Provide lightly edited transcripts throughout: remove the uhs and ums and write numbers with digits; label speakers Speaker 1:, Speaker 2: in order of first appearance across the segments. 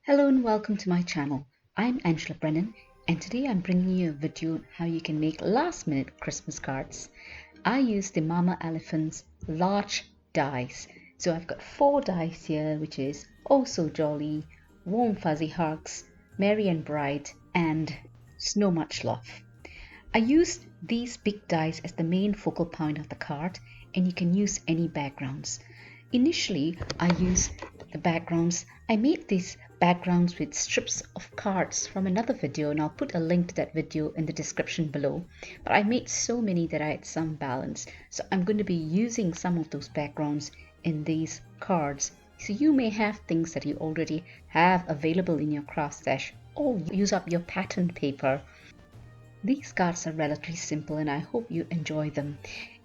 Speaker 1: Hello and welcome to my channel. I'm Angela Brennan and today I'm bringing you a video on how you can make last minute Christmas cards. I use the Mama Elephant's large dies. So I've got 4 dies here, which is Oh So Jolly, Warm Fuzzy Hugs, Merry and Bright, and Snow Much Love. I used these big dies as the main focal point of the card, and you can use any backgrounds. Initially, I used the backgrounds. I made these backgrounds with strips of cards from another video, and I'll put a link to that video in the description below. But I made so many that I had some balance, so I'm going to be using some of those backgrounds in these cards. So you may have things that you already have available in your craft stash, or use up your pattern paper. These cards are relatively simple and I hope you enjoy them.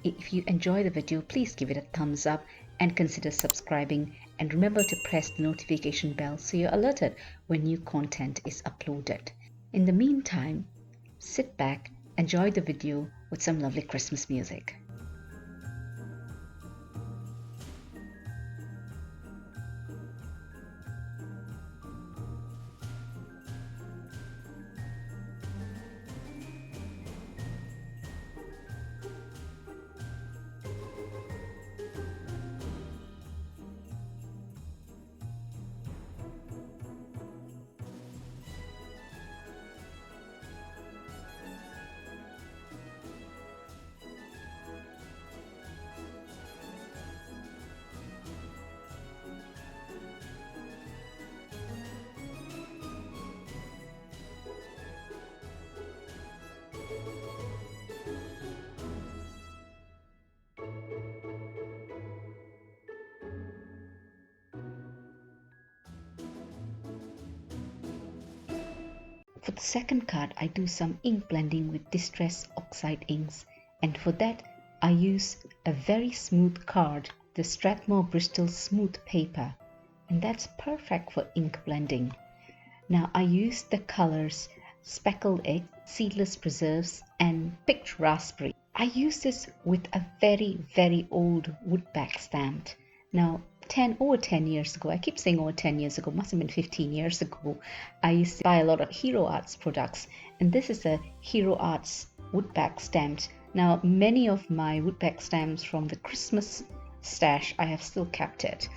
Speaker 1: If you enjoy the video, please give it a thumbs up and consider subscribing, and remember to press the notification bell so you're alerted when new content is uploaded. In the meantime, sit back, enjoy the video with some lovely Christmas music. For the second card, I do some ink blending with Distress Oxide inks, and for that I use a very smooth card, the Strathmore Bristol Smooth Paper, and that's perfect for ink blending. Now I use the colors Speckled Egg, Seedless Preserves, and Picked Raspberry. I use this with a very old wood back stamp. Now over 10 years ago, I keep saying over 10 years ago, must have been 15 years ago, I used to buy a lot of Hero Arts products, and this is a Hero Arts wood back stamp. Now many of my wood back stamps from the Christmas stash, I have still kept it.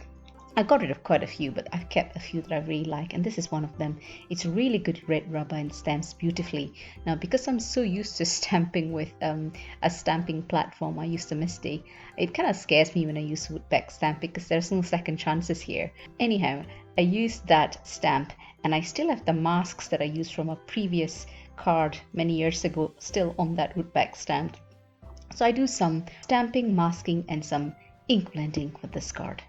Speaker 1: I got rid of quite a few, but I've kept a few that I really like, and this is one of them. It's really good red rubber and stamps beautifully. Now, because I'm so used to stamping with a stamping platform, I use the Misty. It kind of scares me when I use woodback stamp because there's no second chances here. Anyhow, I used that stamp, and I still have the masks that I used from a previous card many years ago still on that woodback stamp. So I do some stamping, masking, and some ink blending with this card.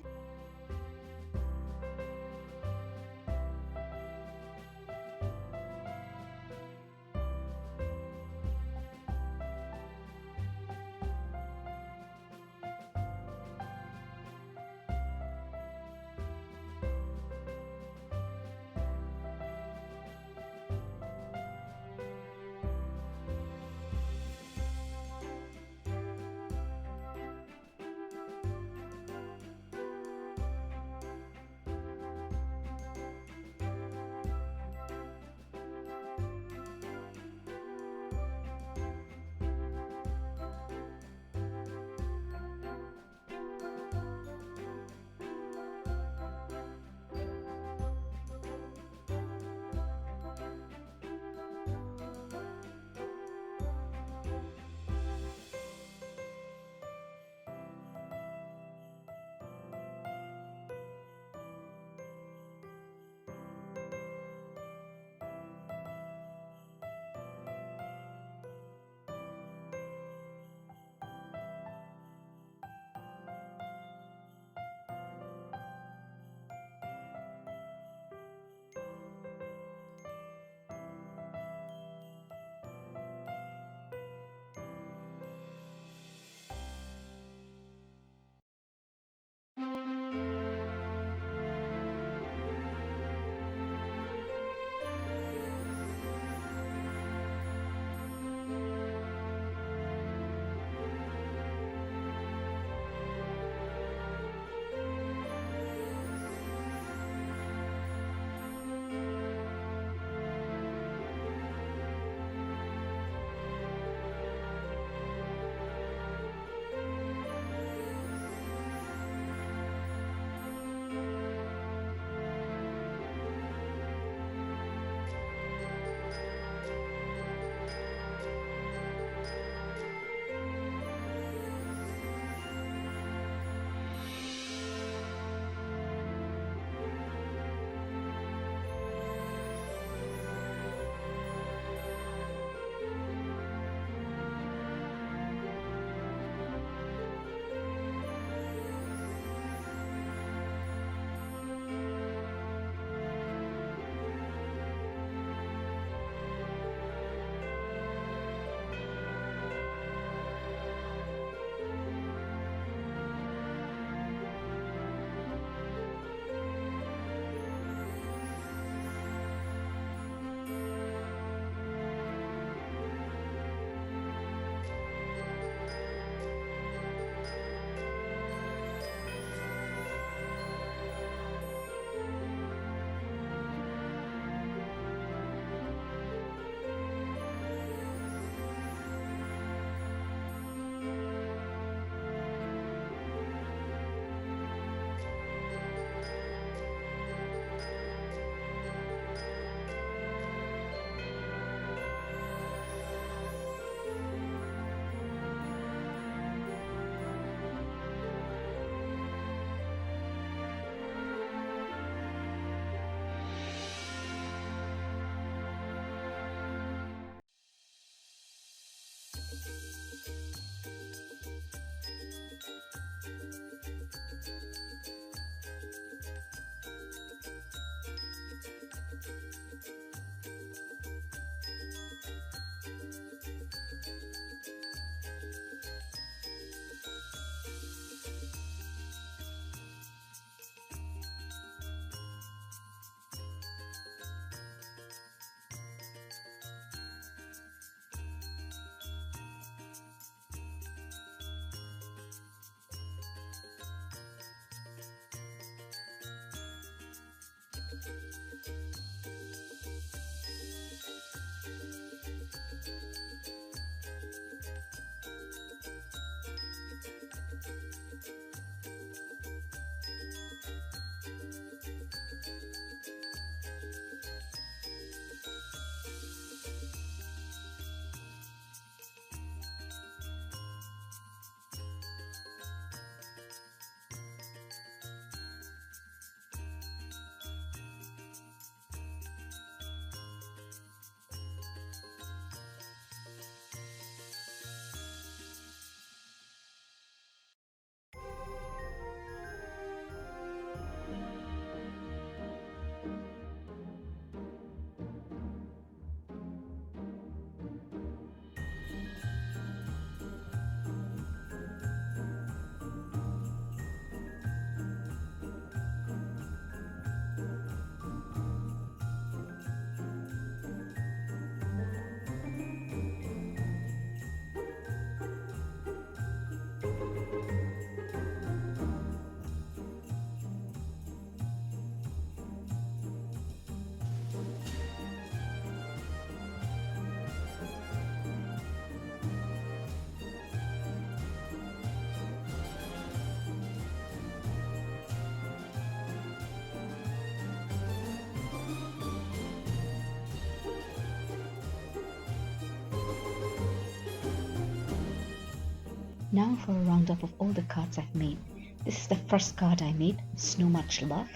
Speaker 1: Now for a roundup of all the cards I've made. This is the first card I made, So Much Love,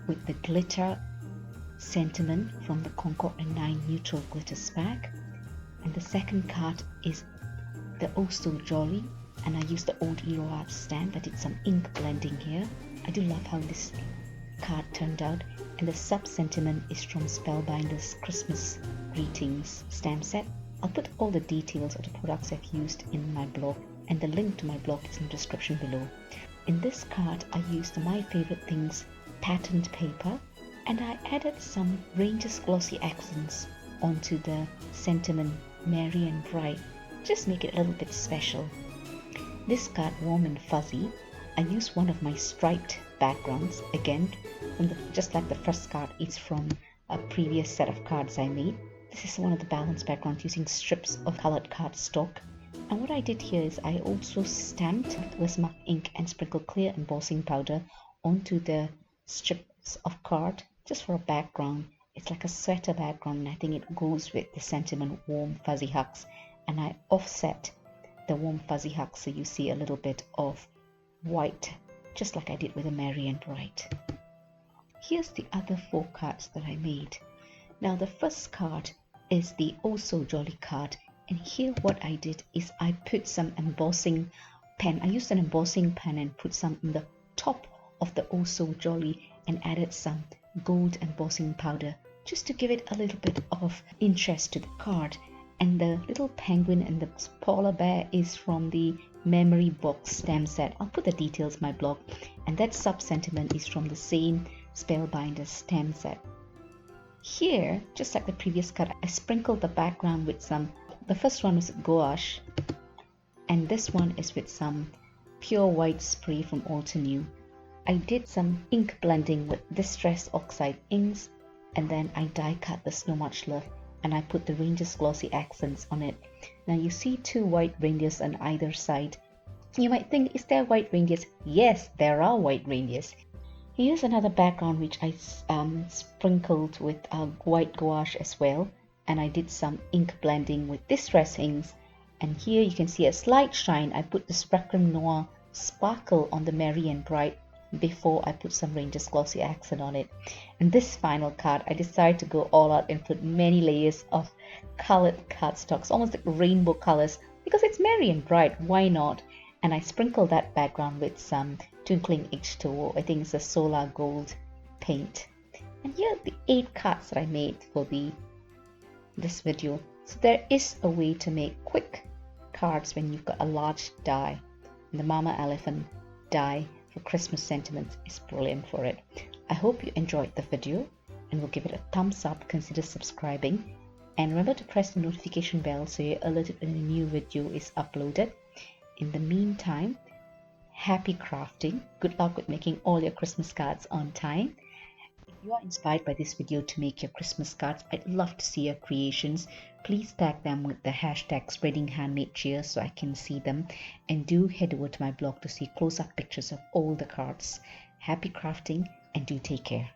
Speaker 1: with the glitter sentiment from the Concord and 9 neutral glitters pack. And the second card is the Oh So Jolly, and I used the old Eero art stamp. I did some ink blending here. I do love how this card turned out. And the sub sentiment is from Spellbinder's Christmas Greetings stamp set. I'll put all the details of the products I've used in my blog, and the link to my blog is in the description below. In this card I used My Favorite Things patterned paper, and I added some Ranger's glossy accents onto the sentiment Merry and Bright, just make it a little bit special. This card, Warm and Fuzzy, I used one of my striped backgrounds, again from just like the first card, it's from a previous set of cards I made. This is one of the balanced backgrounds using strips of colored cardstock. And what I did here is I also stamped with mark ink and sprinkled clear embossing powder onto the strips of card just for a background. It's like a sweater background, and I think it goes with the sentiment Warm Fuzzy Hugs. And I offset the Warm Fuzzy Hugs so you see a little bit of white, just like I did with the Merry and Bright. Here's the other 4 cards that I made. Now the first card is the Oh So Jolly card, and here what I did is I put some embossing pen. I used an embossing pen and put some in the top of the Oh So Jolly and added some gold embossing powder just to give it a little bit of interest to the card. And the little penguin and the polar bear is from the Memory Box stamp set. I'll put the details in my blog. And that sub sentiment is from the same Spellbinder stamp set. Here, just like the previous card, I sprinkled the background with some, the first one was gouache, and this one is with some pure white spray from Altenew. I did some ink blending with Distress Oxide inks, and then I die cut the So Much Love, and I put the Ranger's glossy accents on it. Now you see 2 white reindeers on either side. You might think, is there white reindeers? Yes, there are white reindeers. Here's another background which I sprinkled with white gouache as well, and I did some ink blending with Distress inks. And here you can see a slight shine. I put this Spectrum Noir sparkle on the Merry and Bright before I put some Ranger's glossy accent on it. And this final card, I decided to go all out and put many layers of colored cardstocks, almost like rainbow colors, because it's Merry and Bright, why not? And I sprinkled that background with some Twinkling H2O, I think it's a Solar Gold paint. And here are the 8 cards that I made for this video. So there is a way to make quick cards when you've got a large die. And the Mama Elephant die for Christmas sentiments is brilliant for it. I hope you enjoyed the video and will give it a thumbs up, consider subscribing, and remember to press the notification bell so you're alerted when a new video is uploaded. In the meantime, happy crafting, good luck with making all your Christmas cards on time. If you are inspired by this video to make your Christmas cards, I'd love to see your creations. Please tag them with the hashtag #SpreadingHandmadeCheer so I can see them, and do head over to my blog to see close-up pictures of all the cards. Happy crafting, and do take care.